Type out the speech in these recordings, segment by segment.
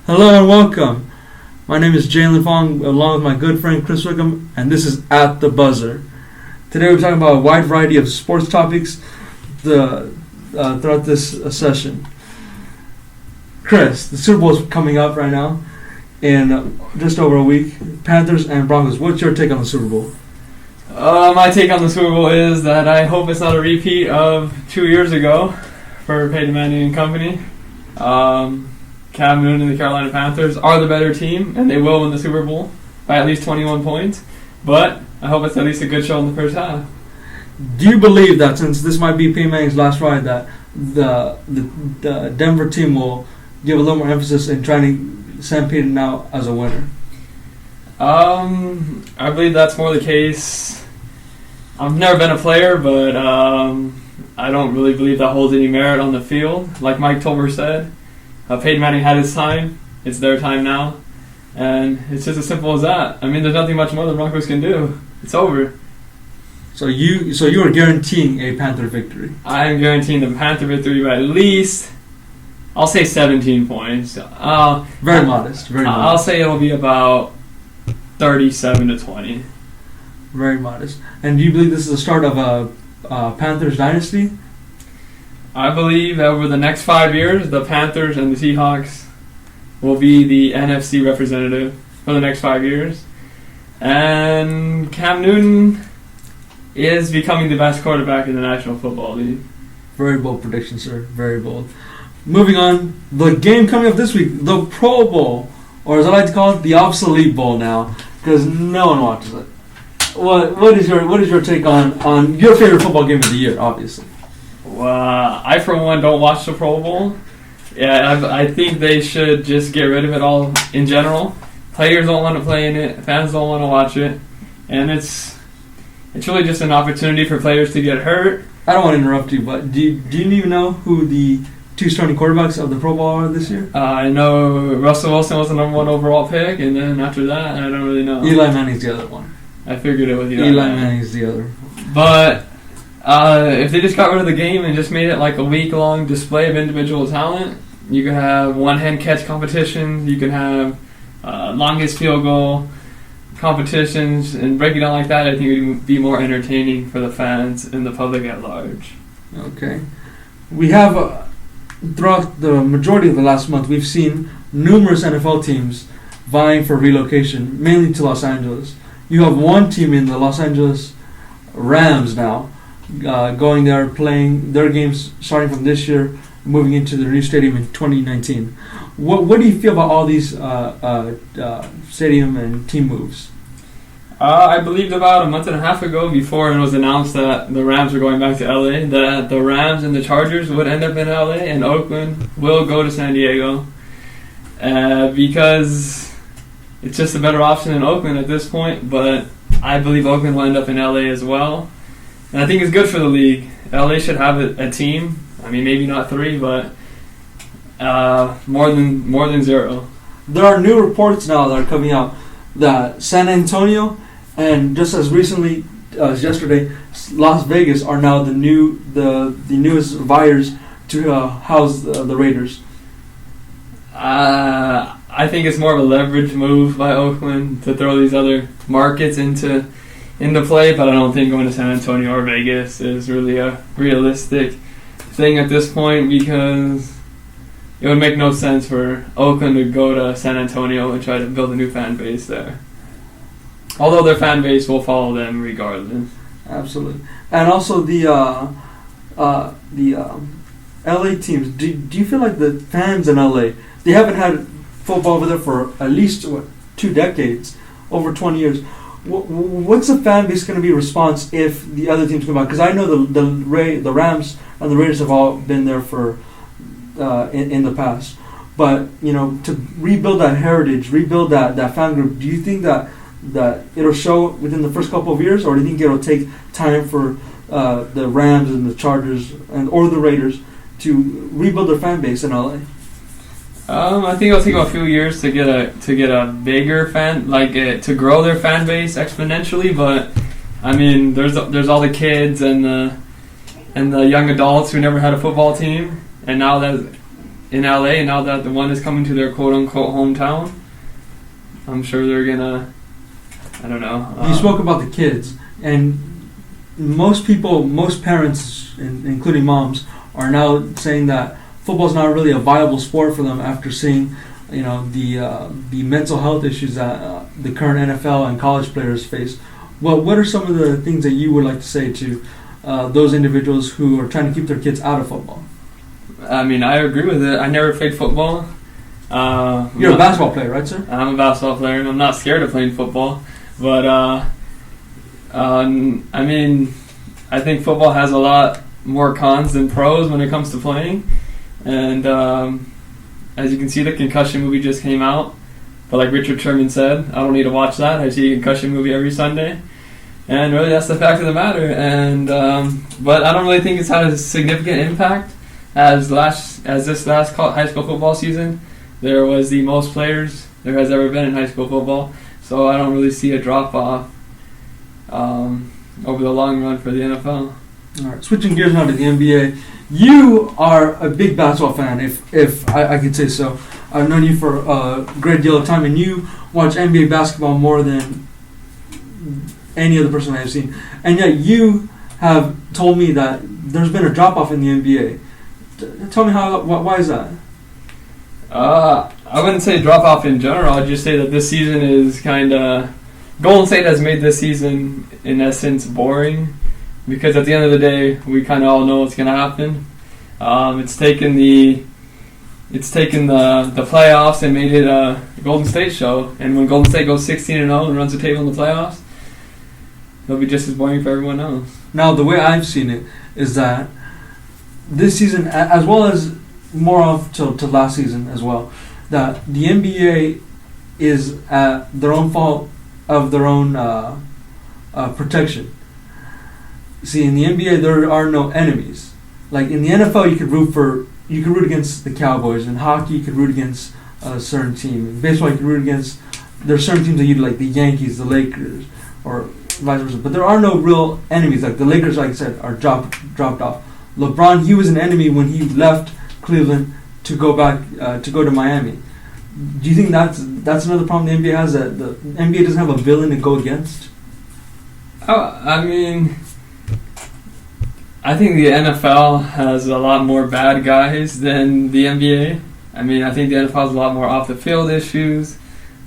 Hello and welcome. My name is Jalen Fong, along with my good friend Chris Wickham, and this is At the Buzzer. Today we're talking about a wide variety of sports topics throughout this session. Chris, the Super Bowl is coming up right now in just over a week. Panthers and Broncos. What's your take on the Super Bowl? My take on the Super Bowl is that I hope it's not a repeat of 2 years ago for Peyton Manning and company. Cam Newton and the Carolina Panthers are the better team, and they will win the Super Bowl by at least 21 points. But I hope it's at least a good show in the first half. Do you believe that since this might be Peyton Manning's last ride, that the Denver team will give a little more emphasis in trying to send Peyton out as a winner? I believe that's more the case. I've never been a player, but I don't really believe that holds any merit on the field. Like Mike Tolbert said, Peyton Manning had his time. It's their time now. And it's just as simple as that. I mean, there's nothing much more the Broncos can do. It's over. So you are guaranteeing a Panther victory? I am guaranteeing the Panther victory by at least, I'll say 17 points. Very modest. I'll say it'll be about 37-20. Very modest. And do you believe this is the start of a Panthers dynasty? I believe that over the next 5 years, the Panthers and the Seahawks will be the NFC representative for the next 5 years. And Cam Newton is becoming the best quarterback in the National Football League. Very bold prediction, sir. Very bold. Moving on, the game coming up this week, the Pro Bowl, or as I like to call it, the obsolete bowl now, because no one watches it. What is your take on your favorite football game of the year? Obviously. I, for one, don't watch the Pro Bowl. Yeah, I think they should just get rid of it all in general. Players don't want to play in it. Fans don't want to watch it. And it's really just an opportunity for players to get hurt. I don't want to interrupt you, but do you even know who the two starting quarterbacks of the Pro Bowl are this year? I know Russell Wilson was the number 1 overall pick, and then after that, I don't really know. Eli Manning's the other one. I figured it was Eli Manning's the other. But if they just got rid of the game and just made it like a week-long display of individual talent, you could have one-hand catch competitions, you could have longest field goal competitions, and break it down like that, I think it would be more entertaining for the fans and the public at large. Okay. We have, throughout the majority of the last month, we've seen numerous NFL teams vying for relocation, mainly to Los Angeles. You have one team in the Los Angeles Rams now, going there, playing their games starting from this year, moving into the new stadium in 2019. What do you feel about all these stadium and team moves? I believed about a month and a half ago, before it was announced that the Rams were going back to LA, that the Rams and the Chargers would end up in LA and Oakland will go to San Diego, because it's just a better option than Oakland at this point. But I believe Oakland will end up in LA as well. And I think it's good for the league. LA should have a team. I mean, maybe not 3, but more than 0. There are new reports now that are coming out that San Antonio and just as recently as yesterday, Las Vegas are now the newest buyers to house the Raiders. I think it's more of a leverage move by Oakland to throw these other markets into play, but I don't think going to San Antonio or Vegas is really a realistic thing at this point, because it would make no sense for Oakland to go to San Antonio and try to build a new fan base there. Although their fan base will follow them regardless. Absolutely. And also the LA teams, do you feel like the fans in LA, they haven't had football over there for at least 2 decades, over 20 years. What's the fan base going to be response if the other teams come out? Because I know the Rams and the Raiders have all been there for in the past. But to rebuild that heritage, rebuild that fan group, do you think that it'll show within the first couple of years, or do you think it'll take time for the Rams and the Chargers or the Raiders to rebuild their fan base in LA? I think it'll take a few years to get a bigger fan, to grow their fan base exponentially. But I mean, there's all the kids and the young adults who never had a football team, and now that in LA, now that the one is coming to their quote unquote hometown, I'm sure they're gonna. I don't know. You spoke about the kids, and most parents, including moms, are now saying that football's not really a viable sport for them after seeing, the mental health issues that the current NFL and college players face. Well, what are some of the things that you would like to say to those individuals who are trying to keep their kids out of football? I mean, I agree with it. I never played football. You're a basketball player, right, sir? I'm a basketball player. I'm not scared of playing football, but I mean, I think football has a lot more cons than pros when it comes to playing. And as you can see, the concussion movie just came out. But like Richard Sherman said, I don't need to watch that. I see a concussion movie every Sunday. And really, that's the fact of the matter. And but I don't really think it's had a significant impact as this last high school football season. There was the most players there has ever been in high school football. So I don't really see a drop-off over the long run for the NFL. All right, switching gears now to the NBA. You are a big basketball fan, if I could say so. I've known you for a great deal of time, and you watch NBA basketball more than any other person I've seen. And yet you have told me that there's been a drop-off in the NBA. Tell me why is that? I wouldn't say drop-off in general. I'd just say that this season is kind of... Golden State has made this season, in essence, boring. Because at the end of the day, we kind of all know what's going to happen. It's taken the playoffs and made it a Golden State show. And when Golden State goes 16-0 and runs the table in the playoffs, it'll be just as boring for everyone else. Now, the way I've seen it is that this season, as well as more off to last season as well, that the NBA is at their own fault of their own protection. See, in the NBA, there are no enemies. Like in the NFL, you could root against the Cowboys. In hockey, you could root against a certain team. In baseball, you could root against... There are certain teams that you like, the Yankees, the Lakers, or vice versa. But there are no real enemies. Like the Lakers, like I said, are dropped off. LeBron, he was an enemy when he left Cleveland to go to Miami. Do you think that's another problem the NBA has, that the NBA doesn't have a villain to go against? I mean, I think the NFL has a lot more bad guys than the NBA. I mean, I think the NFL has a lot more off-the-field issues,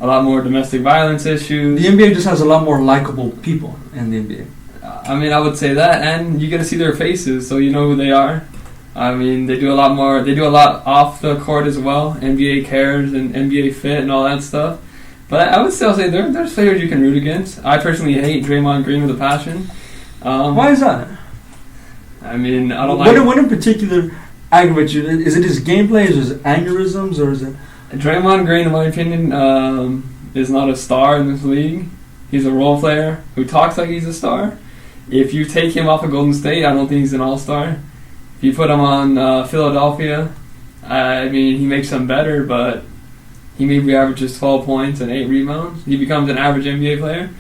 a lot more domestic violence issues. The NBA just has a lot more likable people in the NBA. I mean, I would say that, and you get to see their faces, so you know who they are. I mean, they do a lot more. They do a lot off the court as well. NBA Cares and NBA Fit and all that stuff. But I would still say there's players you can root against. I personally hate Draymond Green with a passion. Why is that? I mean, I don't like... What in particular aggravates you? Is it his gameplay? Is it aneurysms? Or is it... Draymond Green, in my opinion, is not a star in this league. He's a role player who talks like he's a star. If you take him off of Golden State, I don't think he's an all-star. If you put him on Philadelphia, I mean, he makes them better, but he maybe averages 12 points and 8 rebounds. He becomes an average NBA player.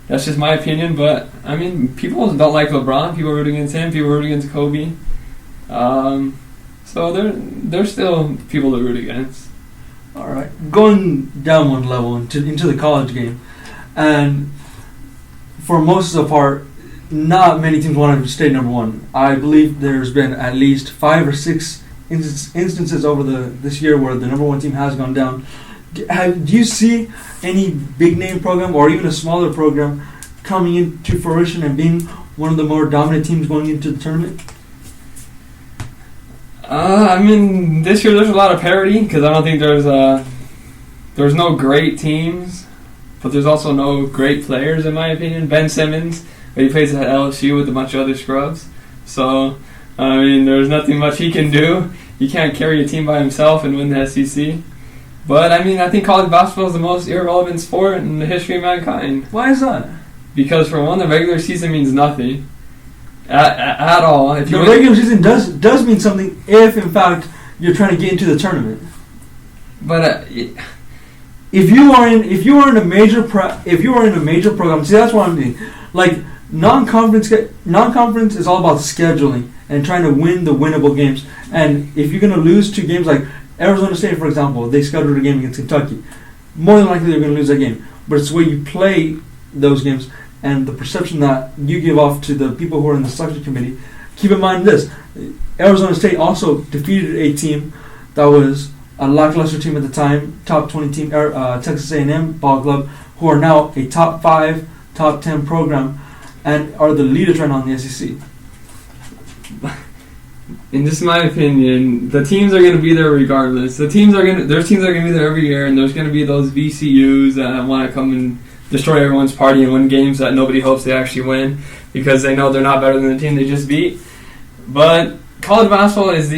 That's just my opinion, but, I mean, people don't like LeBron. People root against him. People root against Kobe. So there's still people to root against. All right. Going down one level into the college game, and for most of the part, not many teams want to stay number one. I believe there's been at least 5 or 6 instances over this year where the number one team has gone down. Do you see any big name program or even a smaller program coming into fruition and being one of the more dominant teams going into the tournament? I mean, this year there's a lot of parity because I don't think there's no great teams, but there's also no great players in my opinion. Ben Simmons, but he plays at LSU with a bunch of other scrubs. So, I mean, there's nothing much he can do. He can't carry a team by himself and win the SEC. But, I mean, I think college basketball is the most irrelevant sport in the history of mankind. Why is that? Because, for one, the regular season means nothing. At all. The regular season does mean something if, in fact, you're trying to get into the tournament. But if you are in a major program, see, that's what I'm mean. Like non-conference is all about scheduling and trying to win the winnable games. And if you're going to lose 2 games, like Arizona State, for example, they scheduled a game against Kentucky. More than likely, they're going to lose that game. But it's the way you play those games and the perception that you give off to the people who are in the selection committee. Keep in mind this: Arizona State also defeated a team that was a lackluster team at the time, top 20 team, Texas A&M ball club, who are now a top 5, top 10 program, and are the leaders right now in the SEC. In just my opinion, the teams are going to be there regardless. There's teams that are going to be there every year, and there's going to be those VCUs that want to come and destroy everyone's party and win games that nobody hopes they actually win because they know they're not better than the team they just beat. But college basketball is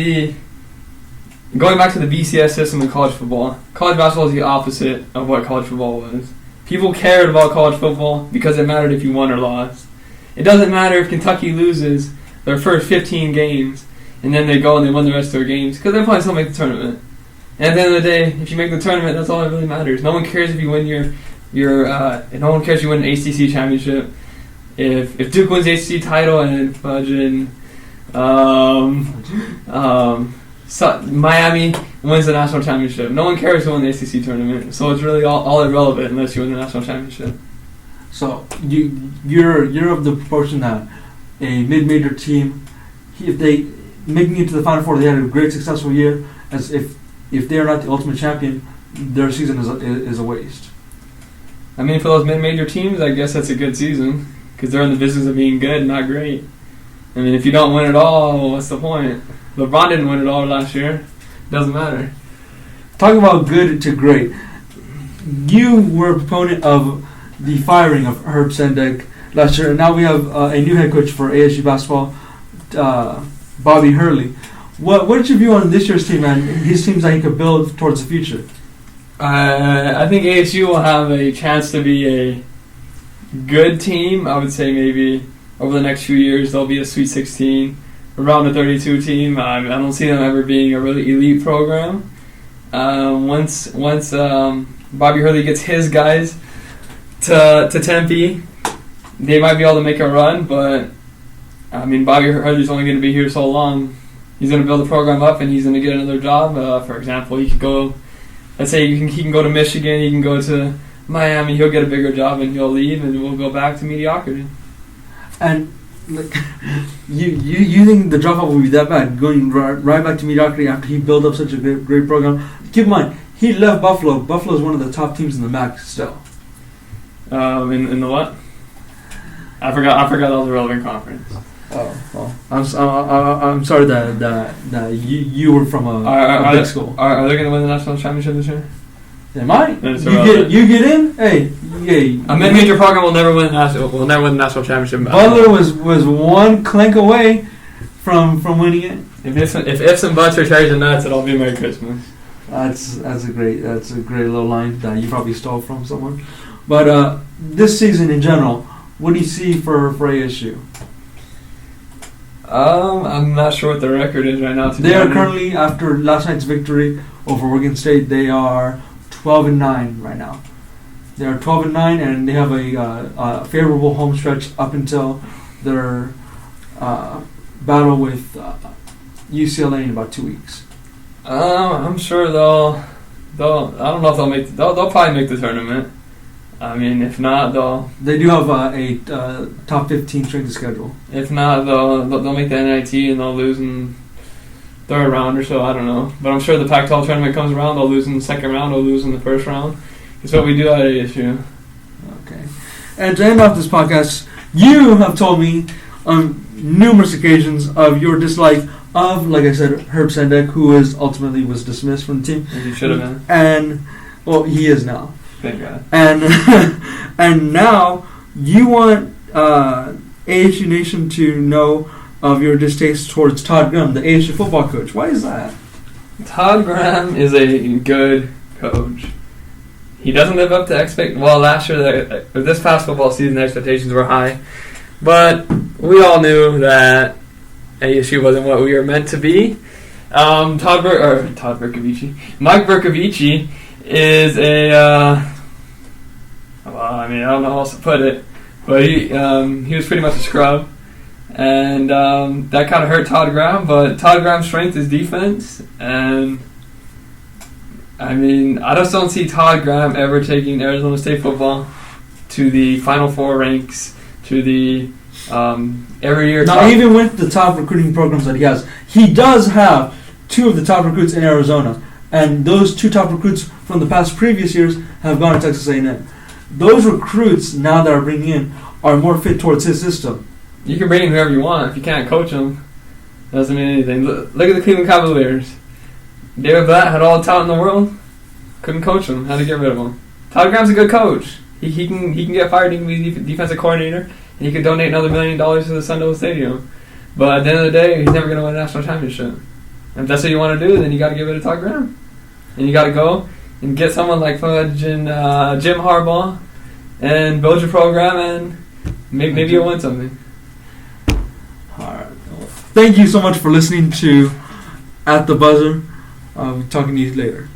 going back to the BCS system in college football. College basketball is the opposite of what college football was. People cared about college football because it mattered if you won or lost. It doesn't matter if Kentucky loses their first 15 games and then they go and they win the rest of their games because they'll probably still make the tournament. And at the end of the day, if you make the tournament, that's all that really matters. No one cares if you win no one cares if you win an ACC championship. If Duke wins the ACC title and Miami wins the national championship, no one cares who won the ACC tournament. So it's really all irrelevant unless you win the national championship. So you're of the proportion that a mid-major team, if they making it to the Final Four, they had a great successful year. As if they're not the ultimate champion, their season is a waste. I mean, for those mid-major teams, I guess that's a good season because they're in the business of being good, not great. I mean, if you don't win it all, what's the point? LeBron didn't win it all last year. Doesn't matter. Talking about good to great, you were a proponent of the firing of Herb Sendek last year, and now we have a new head coach for ASU basketball, Bobby Hurley. What's your view on this year's team and his teams that he could build towards the future? I think ASU will have a chance to be a good team. I would say maybe over the next few years they'll be a Sweet 16, around a 32 team. I don't see them ever being a really elite program. Once Bobby Hurley gets his guys to Tempe, they might be able to make a run, but I mean, Bobby Hurley's only going to be here so long. He's going to build the program up, and he's going to get another job. For example, he could go. Let's say he can go to Michigan, he can go to Miami. He'll get a bigger job, and he'll leave, and we'll go back to mediocrity. And like, you think the drop off will be that bad, going right back to mediocrity after he built up such a great program? Keep in mind, he left Buffalo. Buffalo is one of the top teams in the MAC still. In the what? I forgot all the relevant conference. Oh, well, I'm sorry that you were from a big school. Are they going to win the national championship this year? They might. You get in. Hey. A mid-major program will never win the national championship. Butler was one clank away from winning it. If ifs and buts are cherries and nuts, it'll be Merry Christmas. That's a great little line that you probably stole from someone. But this season in general, what do you see for ASU? I'm not sure what the record is right now. They are currently, after last night's victory over Oregon State, they are 12-9 right now. They are 12-9, and they have a favorable home stretch up until their battle with UCLA in about 2 weeks. I'm sure they'll. I don't know if they'll probably make the tournament. I mean, if not, They do have a top 15 strength of schedule. If not, they'll make the NIT and they'll lose in third round or so. I don't know, but I'm sure the Pac-12 tournament comes around. They'll lose in the second round. They'll lose in the first round. It's what we do at ASU. Okay. And to end off this podcast, you have told me on numerous occasions of your dislike of, like I said, Herb Sendek, who ultimately was dismissed from the team. As he should have been. And well, he is now. Thank God. And now you want ASU Nation to know of your distaste towards Todd Graham, the ASU football coach. Why is that? Todd Graham is a good coach. He doesn't live up to Well, last year, this past football season, the expectations were high, but we all knew that ASU wasn't what we were meant to be. Mike Bercovici is I don't know how else to put it, but he was pretty much a scrub, and that kind of hurt Todd Graham. But Todd Graham's strength is defense, and I mean, I just don't see Todd Graham ever taking Arizona State football to the Final Four ranks, to the every year. Now, even with the top recruiting programs that he has, he does have two of the top recruits in Arizona, and those two top recruits from the past previous years have gone to Texas A&M. Those recruits now that are bringing in are more fit towards his system. You can bring in whoever you want. If you can't coach them, it doesn't mean anything. Look at the Cleveland Cavaliers. David Blatt had all the talent in the world, couldn't coach them. Had to get rid of him. Todd Graham's a good coach. He can get fired. He can be defensive coordinator, and he could donate another $1 million to the Sun Devil Stadium. But at the end of the day, he's never going to win a national championship. And if that's what you want to do, then you got to give it to Todd Graham, and you got to go and get someone like Jim Harbaugh and build your program, and maybe you'll win something. All right. Thank you so much for listening to At the Buzzer. Talking to you later.